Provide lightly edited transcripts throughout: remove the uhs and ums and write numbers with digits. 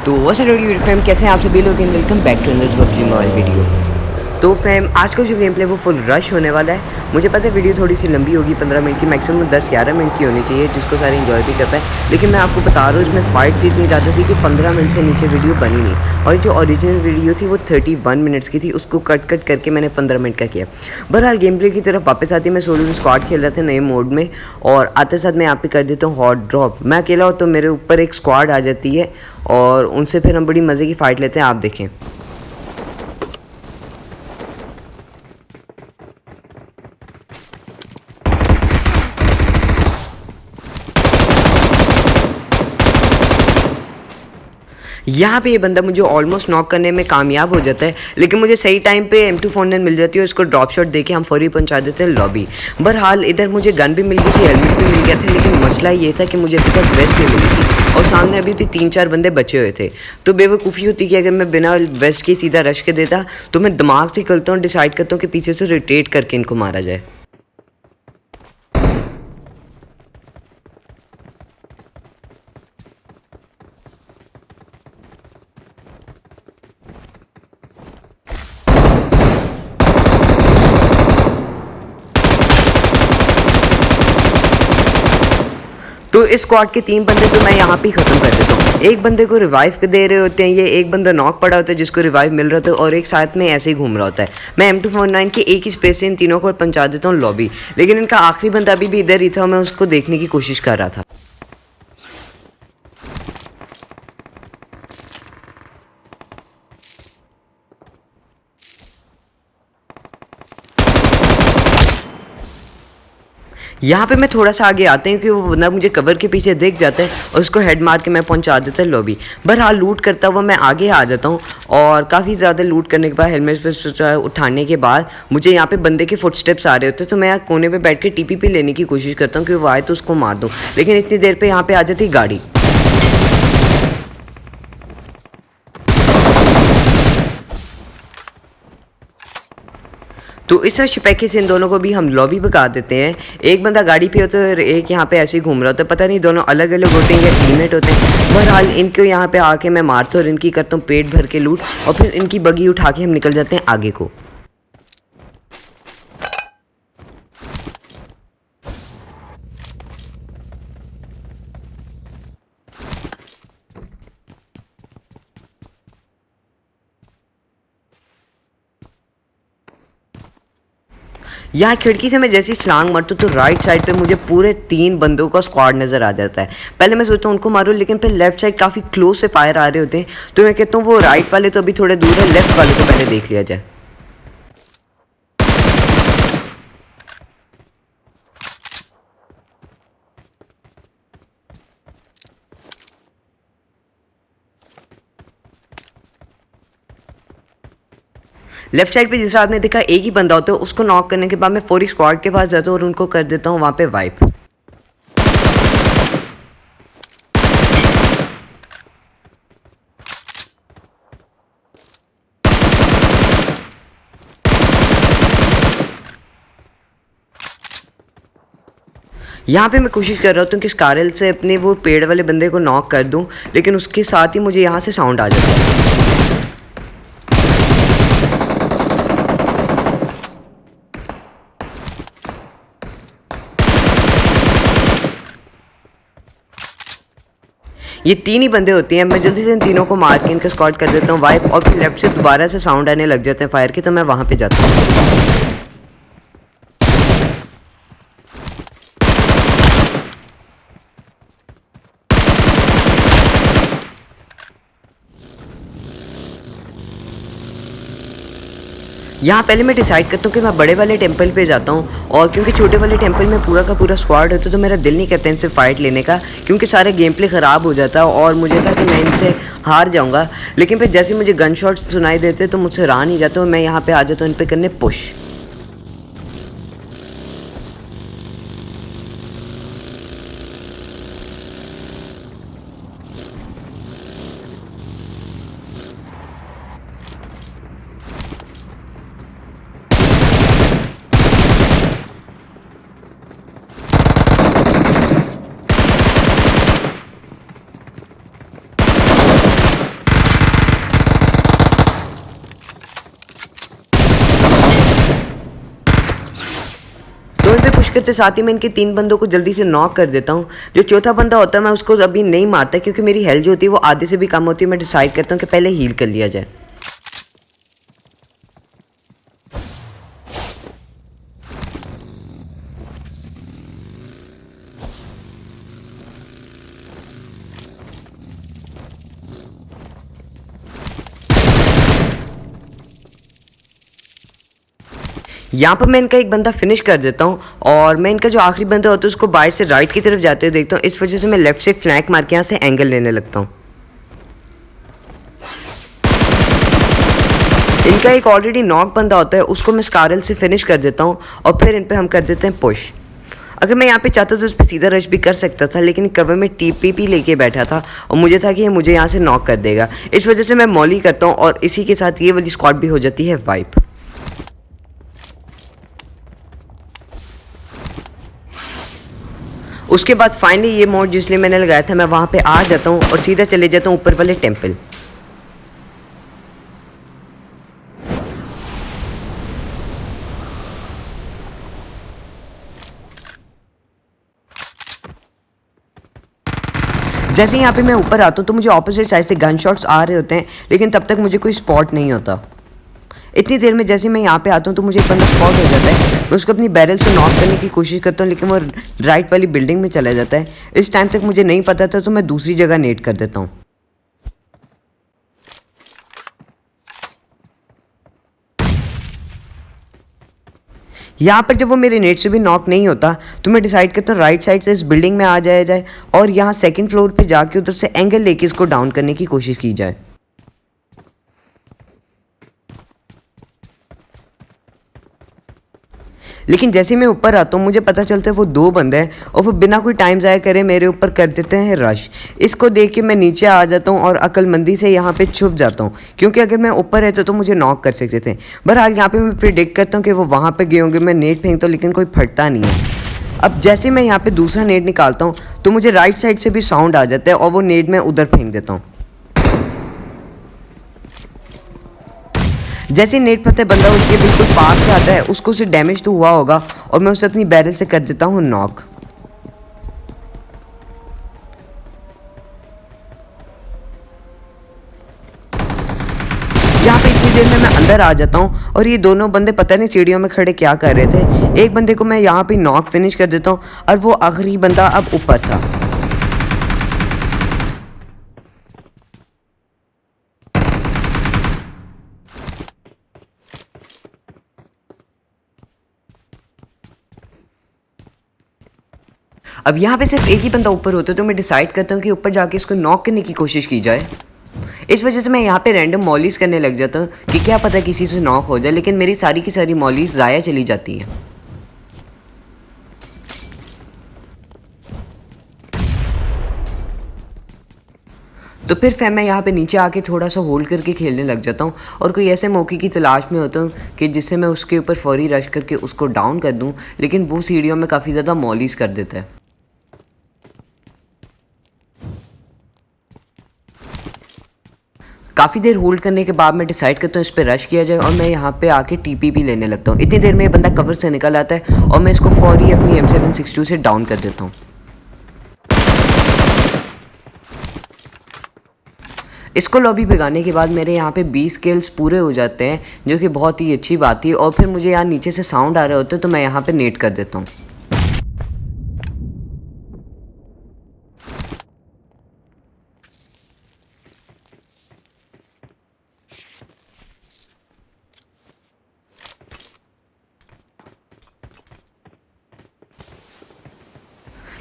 तो वैसे YouTube fam कैसे हैं आप सभी लोग and welcome back to another PUBG mobile video. तो फैम आज का जो गेम प्ले वो फुल रश होने वाला है। मुझे पता है वीडियो थोड़ी सी लंबी होगी, 15 मिनट की, मैक्सिमम 10-11 मिनट की होनी चाहिए जिसको सारे एंजॉय भी कर पाए। लेकिन मैं आपको बता रहा हूँ इसमें फाइट्स इतनी ज़्यादा थी कि 15 मिनट से नीचे वीडियो बनी नहीं। और जो ओरिजिनल वीडियो थी वो 31 मिनट्स की थी, उसको कट करके मैंने 15 मिनट का किया। बहरहाल गेम प्ले की तरफ वापस आती, मैं सोलो स्क्वाड खेल रहा था नए मोड में, और आते साथ मैं यहाँ पे कर देता हूँ हॉट ड्रॉप। मैं अकेला हो तो मेरे ऊपर एक स्क्वाड आ जाती है और उनसे फिर हम बड़ी मज़े की फ़ाइट लेते हैं। आप देखें, यहाँ पे ये बंदा मुझे ऑलमोस्ट नॉक करने में कामयाब हो जाता है, लेकिन मुझे सही टाइम पे M249 मिल जाती है। उसको ड्रॉप शॉट देके हम फौरी पहुँचा देते हैं लॉबी। बहरहाल इधर मुझे गन भी मिल गई थी, हेलमेट भी मिल गया था, लेकिन मसला ये था कि मुझे अभी तक वेस्ट नहीं मिली थी और सामने अभी भी 3-4 बंदे बचे हुए थे। तो बेवकूफ़ी होती कि अगर मैं बिना वेस्ट के सीधा रश के देता तो मैं दिमाग से करता हूँ, डिसाइड करता हूँ कि पीछे से रोटेट करके इनको मारा जाए। तो इस स्क्वाड के 3 बंदे तो मैं यहाँ पे ही ख़त्म कर देता हूँ। एक बंदे को रिवाइव दे रहे होते हैं ये, एक बंदा नॉक पड़ा होता है जिसको रिवाइव मिल रहा होता है, और एक साथ में ऐसे ही घूम रहा होता है। मैं M249 के एक ही स्पेस से इन तीनों को पहुँचा देता हूँ लॉबी, लेकिन इनका आखिरी बंदा अभी भी इधर ही था, मैं उसको देखने की कोशिश कर रहा था। यहाँ पे मैं थोड़ा सा आगे आते हैं कि वो बंदा मुझे कवर के पीछे दिख जाता है और उसको हेड मार के मैं पहुँचा देता है लॉबी। बहरहाल लूट करता हुआ मैं आगे आ जाता हूँ, और काफ़ी ज़्यादा लूट करने के बाद हेलमेट पे उठाने के बाद मुझे यहाँ पे बंदे के फुटस्टेप्स आ रहे होते हैं। तो मैं यहाँ कोने पे बैठ के TPP लेने की कोशिश करता हूँ कि वो आए तो उसको मार दूँ, लेकिन इतनी देर पर यहाँ पर आ जाती गाड़ी। तो इस शिपैके से इन दोनों को भी हम लॉबी भगा देते हैं। एक बंदा गाड़ी पे होता है और एक यहाँ पे ऐसे ही घूम रहा होता है, पता नहीं दोनों अलग अलग होते हैं या टीममेट होते हैं। बहरहाल इनको यहाँ पे आके मैं मारता हूँ और इनकी करता हूँ पेट भर के लूट, और फिर इनकी बगी उठा के हम निकल जाते हैं आगे को। यहाँ खिड़की से मैं जैसी छलांग मारता हूँ तो राइट साइड पे मुझे पूरे 3 बंदों का स्क्वाड नज़र आ जाता है। पहले मैं सोचता हूँ उनको मारूँ, लेकिन फिर लेफ्ट साइड काफ़ी क्लोज से फायर आ रहे होते हैं, तो मैं कहता हूँ वो राइट वाले तो अभी थोड़े दूर है, लेफ्ट वाले को पहले देख लिया जाए। लेफ्ट साइड पे जिस आपने देखा एक ही बंदा होता है, उसको नॉक करने के बाद मैं फौरी स्क्वाड के पास जाता हूँ और उनको कर देता हूँ वहाँ पे वाइप। यहाँ पे मैं कोशिश कर रहा हूँ कि स्कारल से अपने वो पेड़ वाले बंदे को नॉक कर दूँ, लेकिन उसके साथ ही मुझे यहाँ से साउंड आ जाता है। ये 3 ही बंदे होते हैं। मैं जल्दी से इन तीनों को मार के इनका स्क्वाड कर देता हूँ वाइप, और फिर लेफ्ट से दोबारा से साउंड आने लग जाते हैं फायर के, तो मैं वहाँ पे जाता हूँ। यहाँ पहले मैं डिसाइड करता हूँ कि मैं बड़े वाले टेंपल पे जाता हूँ, और क्योंकि छोटे वाले टेंपल में पूरा का पूरा स्क्वाड होता है तो मेरा दिल नहीं करता इनसे फाइट लेने का, क्योंकि सारे गेम प्ले ख़राब हो जाता है और मुझे था कि मैं इनसे हार जाऊँगा। लेकिन फिर जैसे मुझे गन शॉट सुनाई देते तो मुझसे रहा नहीं जाता, और मैं यहाँ पर आ जाता हूँ इन पर करने पुश। रश करते साथ ही मैं इनके 3 बंदों को जल्दी से नॉक कर देता हूँ। जो चौथा बंदा होता है मैं उसको अभी नहीं मारता क्योंकि मेरी हेल्थ जो होती है वो आधे से भी कम होती है। मैं डिसाइड करता हूँ कि पहले हील कर लिया जाए। यहाँ पर मैं इनका एक बंदा फिनिश कर देता हूँ और मैं इनका जो आखिरी बंदा होता है उसको बाहर से राइट की तरफ जाते हुए देखता हूँ। इस वजह से मैं लेफ्ट से फ्लैंक मार के यहाँ से एंगल लेने लगता हूँ। इनका एक ऑलरेडी नॉक बंदा होता है उसको मैं स्कारल से फिनिश कर देता हूँ और फिर इन पर हम कर देते हैं पुश। अगर मैं यहाँ पे चाहता तो उस पर सीधा रश भी कर सकता था, लेकिन कवर में टीपीपी लेके बैठा था और मुझे था कि ये मुझे यहाँ से नॉक कर देगा। इस वजह से मैं मॉली करता हूँ और इसी के साथ ये वाली स्क्वाड भी हो जाती है वाइप। उसके बाद फाइनली ये मोड जिसलिए मैंने लगाया था मैं वहाँ पे आ जाता हूँ और सीधा चले जाता हूँ ऊपर वाले टेंपल। जैसे यहाँ पे मैं ऊपर आता हूँ तो मुझे ऑपोजिट साइड से गन शॉट्स आ रहे होते हैं, लेकिन तब तक मुझे कोई स्पॉट नहीं होता। इतनी देर में जैसे मैं यहाँ पे आता हूँ तो मुझे एक बंदा स्पॉट हो जाता है। मैं उसको अपनी बैरल से नॉक करने की कोशिश करता हूँ, लेकिन वो राइट वाली बिल्डिंग में चला जाता है। इस टाइम तक मुझे नहीं पता था तो मैं दूसरी जगह नेट कर देता हूँ। यहाँ पर जब वो मेरे नेट से भी नॉक नहीं होता तो मैं डिसाइड करता हूँ राइट साइड से इस बिल्डिंग में आ जाया जाए और यहाँ सेकंड फ्लोर पे जाके उधर से एंगल लेके इसको डाउन करने की कोशिश की जाए। लेकिन जैसे मैं ऊपर आता हूँ मुझे पता चलता है वो 2 बंदे हैं और वो बिना कोई टाइम ज़ाया करे मेरे ऊपर कर देते हैं रश। इसको देख के मैं नीचे आ जाता हूँ और अक्लमंदी से यहाँ पे छुप जाता हूँ, क्योंकि अगर मैं ऊपर रहता तो मुझे नॉक कर सकते थे। बहरहाल यहाँ पे मैं प्रिडिक्ट करता हूँ कि वो वहाँ पे गए होंगे। मैं नेट फेंकता हूँ लेकिन कोई फटता नहीं है। अब जैसे मैं यहाँ पे दूसरा नेट निकालता हूँ तो मुझे राइट साइड से भी साउंड आ जाता है और वो नेट मैं उधर फेंक देता हूँ। जैसे नेट फतेह बंदा उसके बिल्कुल पास से आता है, उसको उसे डैमेज तो हुआ होगा और मैं उसे अपनी बैरल से कर देता हूँ नॉक। यहाँ पे इतनी देर में मैं अंदर आ जाता हूँ और ये दोनों बंदे पता नहीं सीढ़ियों में खड़े क्या कर रहे थे। एक बंदे को मैं यहाँ पे नॉक फिनिश कर देता हूँ और वो आखिरी बंदा अब ऊपर था। अब यहाँ पे सिर्फ एक ही बंदा ऊपर होता है तो मैं डिसाइड करता हूँ कि ऊपर जाके इसको नॉक करने की कोशिश की जाए। इस वजह से मैं यहाँ पे रैंडम मॉलीज करने लग जाता हूँ कि क्या पता किसी से नॉक हो जाए, लेकिन मेरी सारी की सारी मॉलीज ज़ाया चली जाती हैं। तो फिर मैं यहाँ पे नीचे आके थोड़ा सा होल्ड करके खेलने लग जाता हूँ और कोई ऐसे मौके की तलाश में होता हूँ कि जिससे मैं उसके ऊपर फौरी रश करके उसको डाउन कर दूँ, लेकिन वो सीढ़ियों में काफ़ी ज़्यादा मॉलीज कर देता है। काफ़ी देर होल्ड करने के बाद मैं डिसाइड करता हूँ इस पर रश किया जाए और मैं यहाँ पे आके टीपीपी लेने लगता हूँ। इतनी देर में ये बंदा कवर से निकल आता है और मैं इसको फौरी अपनी M762 से डाउन कर देता हूँ। इसको लॉबी भिगाने के बाद मेरे यहाँ पे 20 किल्स पूरे हो जाते हैं, जो कि बहुत ही अच्छी बात थी। और फिर मुझे यहाँ नीचे से साउंड आ रहे होते हैं तो मैं यहाँ पे नेट कर देता हूँ।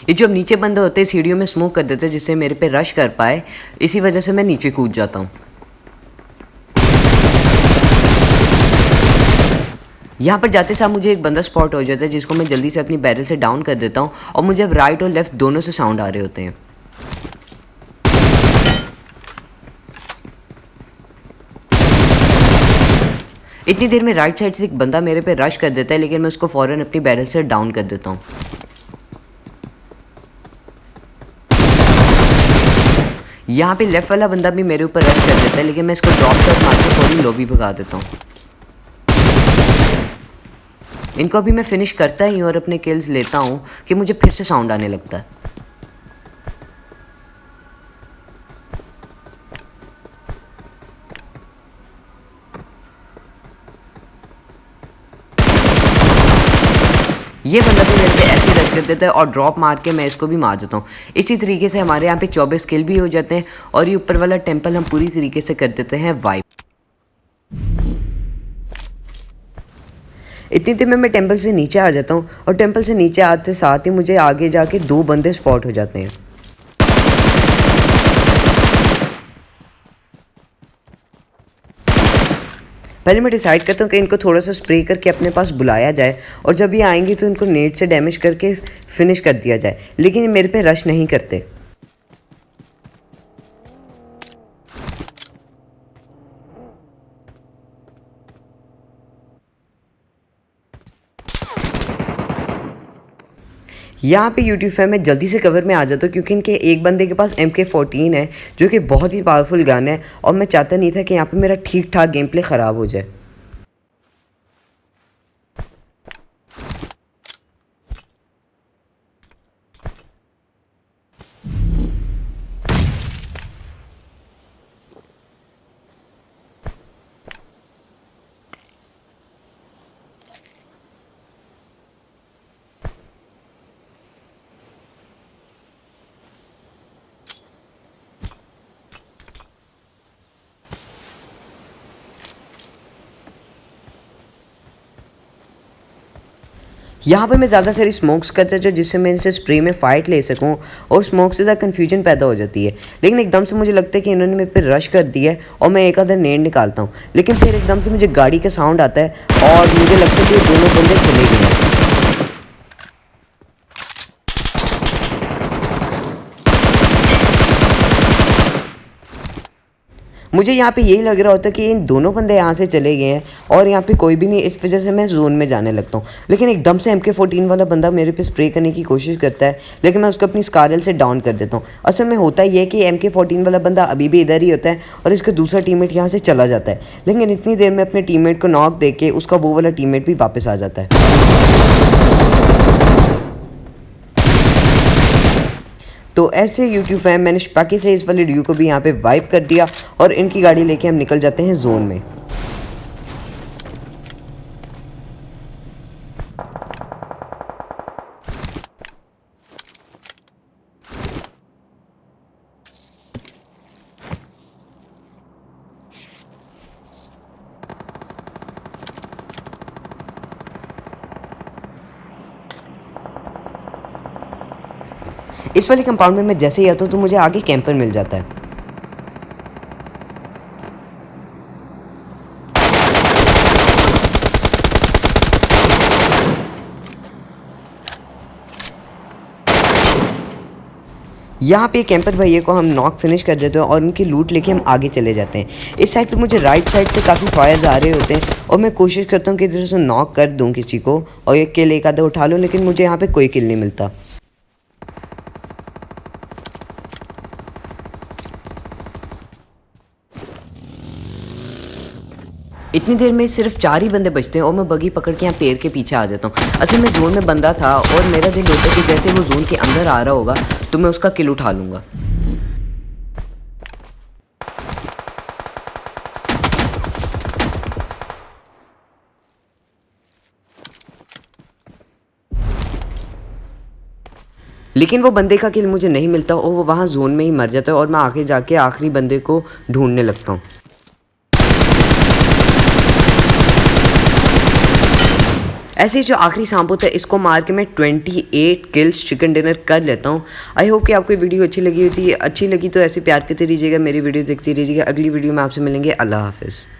ये जो अब नीचे बंदे होते हैं सीढ़ियों में स्मोक कर देते हैं जिससे मेरे पे रश कर पाए, इसी वजह से मैं नीचे कूद जाता हूँ। यहाँ पर जाते साथ मुझे एक बंदा स्पॉट हो जाता है जिसको मैं जल्दी से अपनी बैरल से डाउन कर देता हूँ और मुझे अब राइट और लेफ्ट दोनों से साउंड आ रहे होते हैं। इतनी देर में राइट साइड से एक बंदा मेरे पे रश कर देता है, लेकिन मैं उसको फ़ौरन अपनी बैरल से डाउन कर देता हूँ। यहाँ पे लेफ्ट वाला बंदा भी मेरे ऊपर रश कर देता है, लेकिन मैं इसको ड्रॉप शॉट मार के फौरन लॉबी भगा देता हूँ। इनको अभी मैं फिनिश करता ही और अपने किल्स लेता हूँ कि मुझे फिर से साउंड आने लगता है। ये बंदा भी मेरे पे ऐसे रश कर देता है और ड्रॉप मार के मैं इसको भी मार देता हूँ। इसी तरीके से हमारे यहाँ पे 24 किल भी हो जाते हैं और ये ऊपर वाला टेंपल हम पूरी तरीके से कर देते हैं वाइप। इतनी देर में मैं टेंपल से नीचे आ जाता हूँ और टेंपल से नीचे आते साथ ही मुझे आगे जाके 2 बंदे स्पॉट हो जाते हैं। पहले मैं डिसाइड करता हूँ कि इनको थोड़ा सा स्प्रे करके अपने पास बुलाया जाए और जब ये आएंगे तो इनको नेट से डैमेज करके फिनिश कर दिया जाए, लेकिन ये मेरे पे रश नहीं करते। यहाँ पे यूट्यूब फैम मैं जल्दी से कवर में आ जाता हूँ क्योंकि इनके एक बंदे के पास MK14 है जो कि बहुत ही पावरफुल गन है और मैं चाहता नहीं था कि यहाँ पे मेरा ठीक ठाक गेम प्ले ख़राब हो जाए। यहाँ पे मैं ज़्यादा सारी स्मोक्स करता हूँ जिससे मैं इनसे स्प्रे में फ़ाइट ले सकूँ और स्मोक से ज़्यादा कन्फ्यूजन पैदा हो जाती है। लेकिन एकदम से मुझे लगता है कि इन्होंने मेरे पे रश कर दिया है और मैं एक आधा नेड निकालता हूँ, लेकिन फिर एकदम से मुझे गाड़ी का साउंड आता है और मुझे लगता है कि दोनों बंदे चले गए हैं। मुझे यहाँ पे यही लग रहा होता है कि इन दोनों बंदे यहाँ से चले गए हैं और यहाँ पे कोई भी नहीं, इस वजह से मैं जोन में जाने लगता हूँ। लेकिन एकदम से MK14 वाला बंदा मेरे पे स्प्रे करने की कोशिश करता है, लेकिन मैं उसको अपनी स्कारल से डाउन कर देता हूँ। असल में होता ये है कि MK14 वाला बंदा अभी भी इधर ही होता है और इसका दूसरा टीममेट यहाँ से चला जाता है, लेकिन इतनी देर में अपने टीममेट को नॉक दे के उसका वो वाला टीममेट भी वापस आ जाता है। तो ऐसे यूट्यूब फैम मैंने शपाकी से इस वाले ड्यू को भी यहाँ पे वाइप कर दिया और इनकी गाड़ी लेके हम निकल जाते हैं जोन में। इस वाले कंपाउंड में मैं जैसे ही आता हूँ तो मुझे आगे कैंपर मिल जाता है। यहाँ पे कैंपर भैया को हम नॉक फिनिश कर देते हैं और उनकी लूट लेके हम आगे चले जाते हैं। इस साइड पे मुझे राइट साइड से काफ़ी फायर्स आ रहे होते हैं और मैं कोशिश करता हूँ कि इधर से नॉक कर दूँ किसी को और एक किल एक आधा उठा लूँ, लेकिन मुझे यहाँ पे कोई किल नहीं मिलता। इतनी देर में सिर्फ 4 ही बंदे बचते हैं और मैं बगी पकड़ के यहाँ पेड़ के पीछे आ जाता हूँ। असल में जोन में बंदा था और मेरा दिल होता है कि जैसे वो जोन के अंदर आ रहा होगा तो मैं उसका किल उठा लूँगा। लेकिन वो बंदे का किल मुझे नहीं मिलता और वो वहाँ जोन में ही मर जाता है और मैं आगे जाके आखिरी बंदे को ढूंढने लगता हूँ। ऐसे ही जो आखिरी सांप होता है इसको मार के मैं 28 किल्स चिकन डिनर कर लेता हूँ। आई होप कि आपको वीडियो अच्छी लगी होती है। अच्छी लगी तो ऐसे प्यार करते रहिएगा, मेरी वीडियो देखते रहिएगा। अगली वीडियो में आपसे मिलेंगे। अल्लाह हाफिज़।